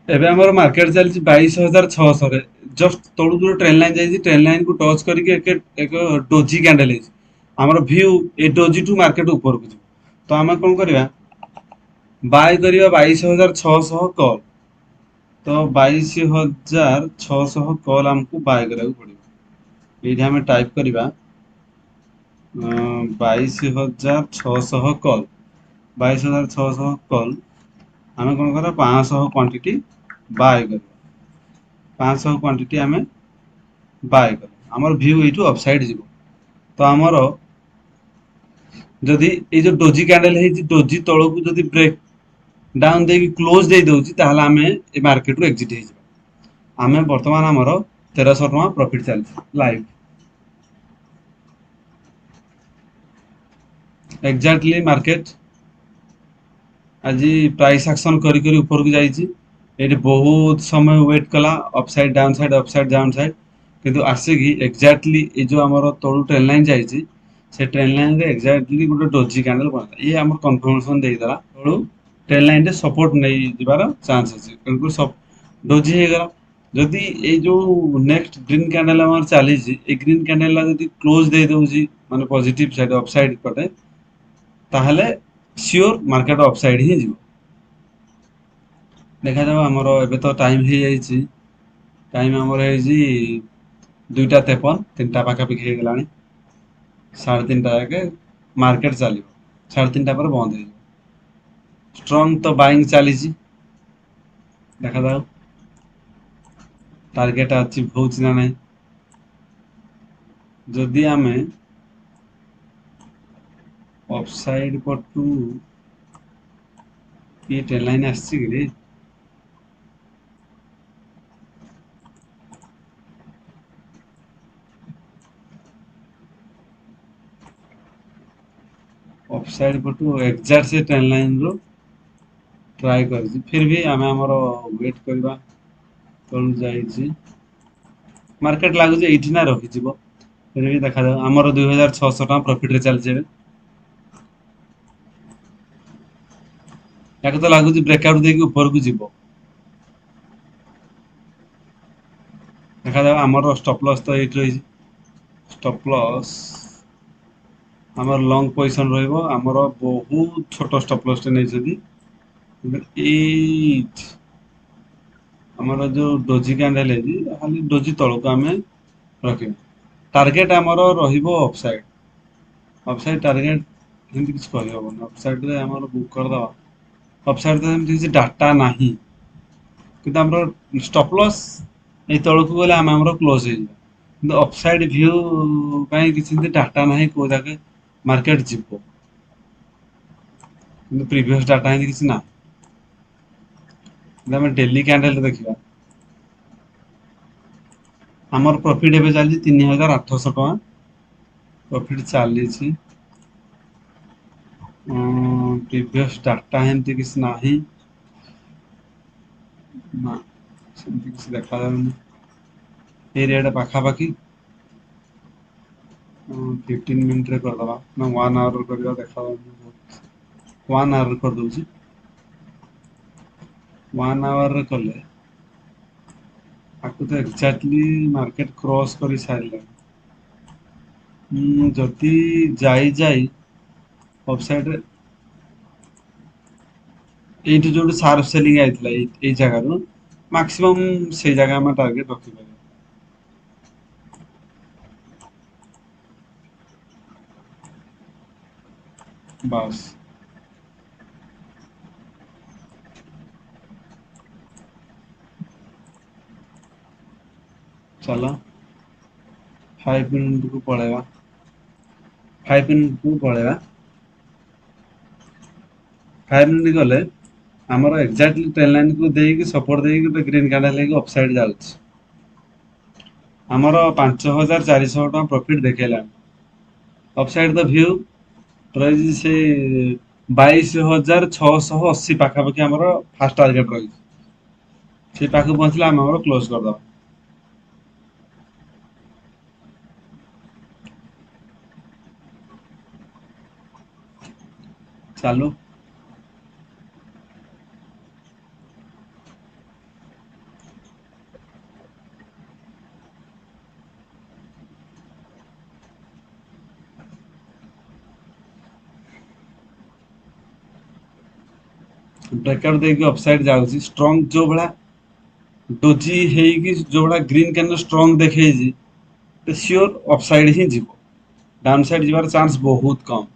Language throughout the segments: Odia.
ଏବେ ଆମର ମାର୍କେଟ ଚାଲିଛି 22,600 ରେ। ଜଷ୍ଟ ତଳୁ ଯୋଉ ଟ୍ରେନ ଲାଇନ ଯାଇଛି, ଟ୍ରେନ ଲାଇନ କୁ ଟଚ୍ କରିକି ଏକ ଡୋଜି କ୍ୟାଣ୍ଡେଲ ହେଇଛି। ଆମର ଭ୍ୟୁ ଏ ଡୋଜି ଟୁ ମାର୍କେଟ ଉପରକୁ ଯିବ। ତ ଆମେ କଣ କରିବା, ବାୟ କରିବା 22,600 କଲ୍। ତ 22,600 କଲ୍ ଆମକୁ ବାୟ କରିବାକୁ ପଡିବ। ଏଇଠି ଆମେ ଟାଇପ କରିବା 22,600 କଲ୍। 22,600 କଲ୍ ଆମେ କଣ କରିବା, 500 କ୍ୱାଣ୍ଟିଟି ବାୟ କରିବା। 500 କ୍ୱାଣ୍ଟିଟି ଆମେ ବାୟ କରିବା। ଆମର ଭ୍ୟୁ ଏଇଠୁ ଅପସାଇଡ ଯିବ। ତ ଆମର ଯଦି ଏଇ ଯୋଉ ଡୋଜି କ୍ୟାଣ୍ଡେଲ ହେଇଛି, ଡୋଜି ତଳକୁ ଯଦି ବ୍ରେକ୍ ଡାଉନ୍ ଦେଇକି କ୍ଲୋଜ ଦେଇ ଦଉଛି, ତାହେଲେ ଆମେ ଏ ମାର୍କେଟରୁ ଏକ୍ଜିଟ୍ ହେଇଯିବା। ଆମେ ବର୍ତ୍ତମାନ ଆମର 1300 ଟଙ୍କା ପ୍ରଫିଟ୍ ଚାଲିଛି ଲାଇଭ। ଏକ୍ଜାକ୍ଟଲି ମାର୍କେଟ ଆଜି ପ୍ରାଇସ୍ ଆକ୍ସନ କରି କରି ଉପରକୁ ଯାଇଛି। ଏଠି ବହୁତ ସମୟ ୱେଟ୍ କଲା, upside down side, upside down side, କିନ୍ତୁ ଆସିକି ଏକ୍ଜାକ୍ଟଲି ଏଇ ଯୋଉ ଆମର ତଳୁ ଟ୍ରେନ ଲାଇନ ଯାଇଛି, ସେ ଟ୍ରେନ ଲାଇନ ରେ ଏକ୍ଜାକ୍ଟଲି ଗୋଟେ ଡୋଜି କ୍ୟାଣ୍ଡେଲ ବନିଲା। ଇଏ ଆମର କନଫର୍ମେସନ ଦେଇଦେଲା ତଳୁ ଟ୍ରେନ ଲାଇନ ରେ ସପୋର୍ଟ ନେଇଯିବାର ଚାନ୍ସ ଅଛି, ତେଣୁକରି ଡୋଜି ହେଇଗଲା। ଯଦି ଏଇ ଯୋଉ ନେକ୍ସଟ ଗ୍ରୀନ କ୍ୟାଣ୍ଡେଲ ଆମର ଚାଲିଛି, ଏଇ ଗ୍ରୀନ କ୍ୟାଣ୍ଡେଲ ଯଦି କ୍ଲୋଜ ଦେଇ ଦଉଛି ମାନେ ପଜିଟିଭ ସାଇଡ ଅପସାଇଡ ପଟେ, ତାହେଲେ ସିଓର ମାର୍କେଟ ଅପସାଇଡ ହିଁ ଯିବ। ଦେଖାଯାଉ। ଆମର ଏବେ ତ ଟାଇମ ହେଇଯାଇଛି, ଟାଇମ ଆମର ହେଇଛି 2ଟା 53, 3ଟା ପାଖାପାଖି ହେଇଗଲାଣି। 3:30 ଯାକେ ମାର୍କେଟ ଚାଲିବ, 3:30 ପରେ ବନ୍ଦ ହେଇଯିବ। ଷ୍ଟ୍ରଙ୍ଗ ତ ବାଇଂ ଚାଲିଛି, ଦେଖାଯାଉ ଟାର୍ଗେଟ ଆଚିଭ୍ ହଉଛି ନା ନାହିଁ। ଯଦି ଆମେ ଅଫସାଇଡ ପଟୁ କି ଟ୍ରେନ୍ ଲାଇନ୍ ଆସିଛି କିରେ, ଅଫସାଇଡ ପଟୁ ଏକ୍ଜାକ୍ଟ ସେ ଟ୍ରେନ୍ ଲାଇନ୍ ରୁ ଟ୍ରାଏ କରିଛି, ଫିର ବି ଆମେ ଆମର ୱେଟ୍ କରିବା। ତଳୁ ଯାଇଛି, ମାର୍କେଟ ଲାଗୁଛି ଏଇଠି ନା ରହିଯିବ। ଫିର ବି ଦେଖାଯାଉ। ଆମର 2,600 ଟଙ୍କା ପ୍ରଫିଟ ରେ ଚାଲିଛି ଏବେ। ୟାକୁ ତ ଲାଗୁଛି ବ୍ରେକଆଉଟ ଦେଇକି ଉପରକୁ ଯିବ। ଦେଖାଯାଉ। ଆମର ଷ୍ଟପ ଲସ୍ ତ ଏଇଠି ରହିଛି। ଷ୍ଟପ ଲସ୍ ଆମର ଲଙ୍ଗ ପଜିସନ ରହିବ। ଆମର ବହୁତ ଛୋଟ ଷ୍ଟପ ଲସ୍ ଟେ ନେଇଛନ୍ତି। ଏଇଟ୍ ଆମର ଯୋଉ ଡୋଜି କ୍ୟାଣ୍ଡେଲ ହେଇଛି, ଖାଲି ଡୋଜି ତଳକୁ ଆମେ ରଖିବା। ଟାର୍ଗେଟ ଆମର ରହିବ ଅଫସାଇଡ। ଅଫସାଇଡ ଟାର୍ଗେଟ ଏମିତି କିଛି କହିହବନି। ଅଫସାଇଡ ରେ ଆମର ବୁକ୍ କରିଦବା। ଅଫସାଇଡ ରେ ଏମିତି କିଛି ଡାଟା ନାହିଁ। କିନ୍ତୁ ଆମର ଷ୍ଟପଲସ୍ ଏଇ ତଳକୁ ଗଲେ ଆମେ ଆମର କ୍ଲୋଜ ହେଇଯିବ। କିନ୍ତୁ ଅଫସାଇଡ ଭ୍ୟୁ ପାଇଁ କିଛି ଏମିତି ଡାଟା ନାହିଁ କୋଉ ଜାଗା ମାର୍କେଟ ଯିବ। କିନ୍ତୁ ପ୍ରିଭିୟସ ଡାଟା ଏମିତି କିଛି ନାହିଁ। ଯଦି ଆମେ ଡେଲି କ୍ୟାଣ୍ଡେଲ ଦେଖିବା, ଆମର ପ୍ରଫିଟ୍ ଏବେ ଚାଲିଛି 3,800 ଟଙ୍କା ପ୍ରଫିଟ୍ ଚାଲିଛି। ପ୍ରିଭିୟସ୍ ଡାଟା ଏମିତି କିଛି ନାହିଁ। ନା, ସେମିତି କିଛି ଦେଖାଯାଉନି। ଏଇ ରେଟ୍ ପାଖାପାଖି 15 ମିନିଟରେ କରିଦବା ନା 1 ଆୱାର କରିବା, ଦେଖାଯାଉନି। 1 ଆୱାର କରିଦଉଛି। 1 ଆୱାରରେ କଲେ ଆକୁ ତ ଏକ୍ଜାକ୍ଟଲି ମାର୍କେଟ କ୍ରସ୍ କରି ସାରିଲାଣି। ଯଦି ଯାଇ ଅଫସାଇଡରେ ଏଇଠି ଯୋଉଠି ସାର୍ପ ସେଲିଂ ଆଇଥିଲା, ଏଇ ଜାଗାରୁ ମାକ୍ସିମମ୍ ସେଇ ଜାଗା ଆମେ ଟାର୍ଗେଟ ରଖିପାରିବା। ବାସ୍। ଚାଲ 5 ମିନିଟକୁ ପଳେଇବା। 5 ମିନିଟକୁ ପଳେଇବା। 5 ମିନିଟ୍ ଗଲେ ଆମର ଏକ୍ଜାକ୍ଟଲି ଟ୍ରେନ୍ ଲାଇନକୁ ଦେଇକି ସପୋର୍ଟ ଦେଇକି ଗୋଟେ ଗ୍ରୀନ୍ କ୍ୟାଣ୍ଡେଲ ହେଇକି ଅଫସାଇଡ ଯାଉଛି। ଆମର 5,400 ଟଙ୍କା ପ୍ରଫିଟ ଦେଖେଇଲାଣି। ଅଫସାଇଡ ଦ ଭ୍ୟୁ ରହିଛି ସେ 22,680 ପାଖାପାଖି ଆମର ଫାଷ୍ଟ ଟାର୍ଗେଟ ରହିଛି। ସେଇ ପାଖକୁ ପହଞ୍ଚିଲେ ଆମେ ଆମର କ୍ଲୋଜ କରିଦବା। ଚାଲୁ। ବ୍ରେକଆଉଟ୍ ଦେଇକି ଅପସାଇଡ୍ ଯାଉଛି ଷ୍ଟ୍ରଙ୍ଗ ଯୋଉ ଭଳିଆ ଡୋଜି ହେଇକି ଯୋଉ ଭଳିଆ ଗ୍ରୀନ୍ କ୍ୟାଣ୍ଡେଲ ଷ୍ଟ୍ରଙ୍ଗ ଦେଖେଇଛି ସିଓର ଅପସାଇଡ୍ ହିଁ ଯିବ ଡାଉନ୍ ସାଇଡ୍ ଯିବାର ଚାନ୍ସ ବହୁତ କମ୍।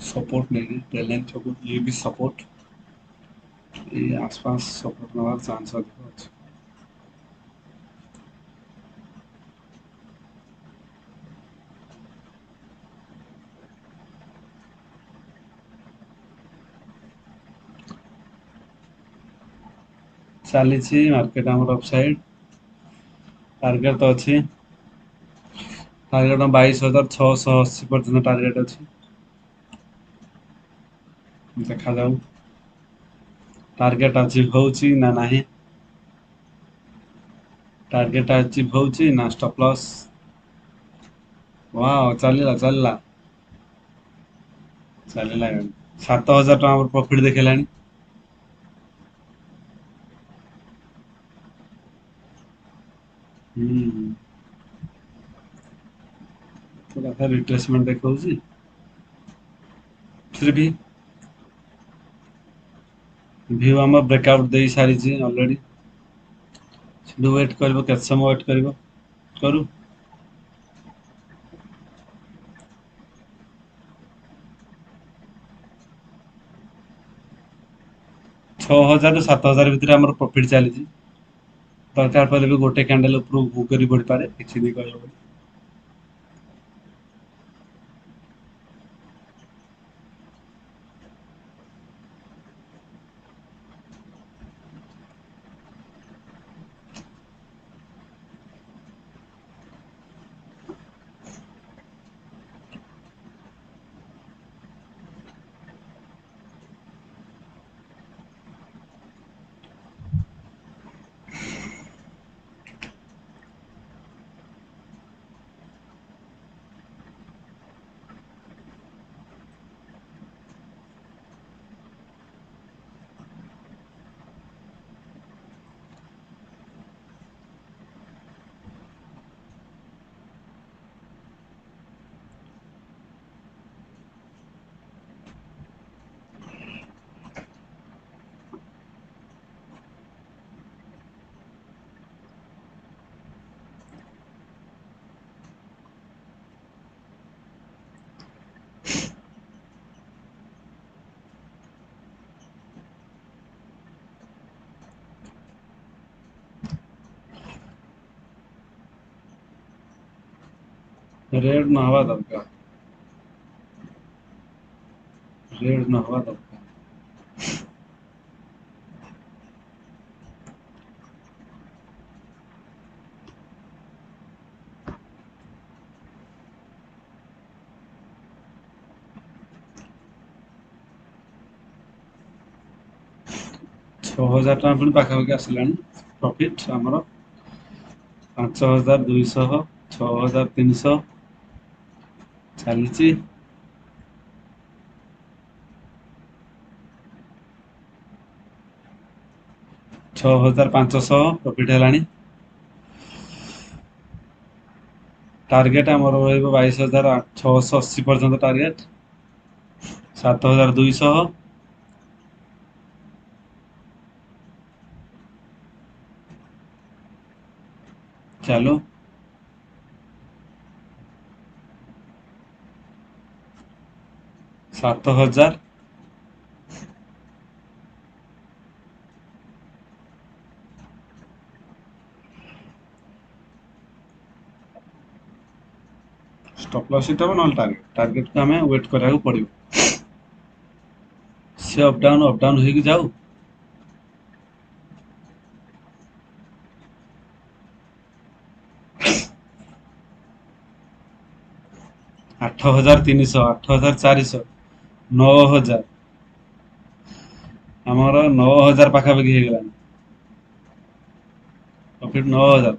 सपोर्ट नहीं ट्रेल लाइन सपोर्ट ये भी सपोर्ट ये आसपास सपोर्ट नेवार चांस अधिक अछि। चली मार्केट आमर अपसाइड टार्गेट तो अच्छी टार्गेट 22,680 पर्यंत टार्गेट अच्छी देखा जाऊ टार्गेट अचीव होची ना नहीं टार्गेट अचीव होची ना स्टॉप लॉस वाह चलला चलला चलला 7,000 टका प्रॉफिट देखलानी थोड़ा रिट्रेसमेंट देखौची फिर भी व्यू आम ब्रेकआउट दे सारी ऑलरेडी वेट कर केत समय वेट कर करू 6,000 ରୁ 7,000 ଭିତରେ ଆମର ପ୍ରଫିଟ୍ ଚାଲିଛି ଦରକାର ପଡ଼ିଲେ ବି ଗୋଟେ କ୍ୟାଣ୍ଡେଲ ଉପରୁ ବୁକ୍ କରି ପଡ଼ିପାରେ କିଛି ବି କହିହେବନି। रेड न हवा दरकार रेड न हवा दरकार 6,000 ଟଙ୍କା ପୁଣି ପାଖାପାଖି ଆସିଲାଣି ପ୍ରଫିଟ୍ ଆମର 5,200 6,300 ଚାଲିଛି 6,500 ପ୍ରଫିଟ୍ ହେଲାଣି टार्गेट आमर रहिबो 22,680 पर्यंत टार्गेट 7,200 चलो 7,000 स्टॉप लॉस हिट हम टार्गेट टार्गेट को हमें वेट करा पड़ो सी अप डाउन हो जाऊ 8,300 8,400 9,000 आमर 9,000 पाखापाखि हो गलानी प्रॉफिट 9,000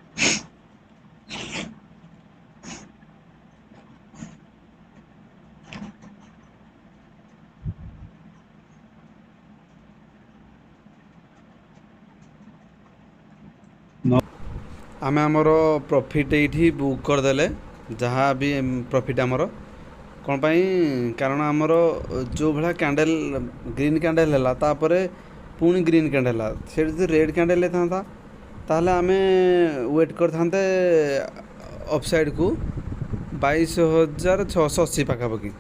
न आमे आमर प्रॉफिट ये बुक करदेले जहाँ भी प्रॉफिट आमर कौन पाई कारण आमर जो भाया कैंडल ग्रीन कैंडल है तापर पुणी ग्रीन कैंडल से रेड कैंडल था ताहले आमे वेट करते अपसाइड को 22,680 पाखापाखि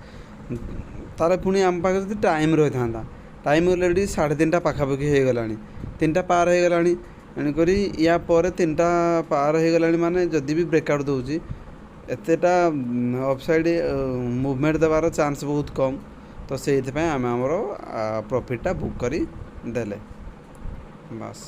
तार पुणी आम पाखे जब टाइम रही था टाइम अलरेडी 3:30 पाखापाखि हो गला 3टा पार हो गला एणुक या पर 3टा पार हो गला माने जदि भी ब्रेकआउट दूसरी एतेटा अपसाइड मुवमेंट देवार चांस बहुत कम तो से आम आमर प्रॉफिटा बुक कर देले बस।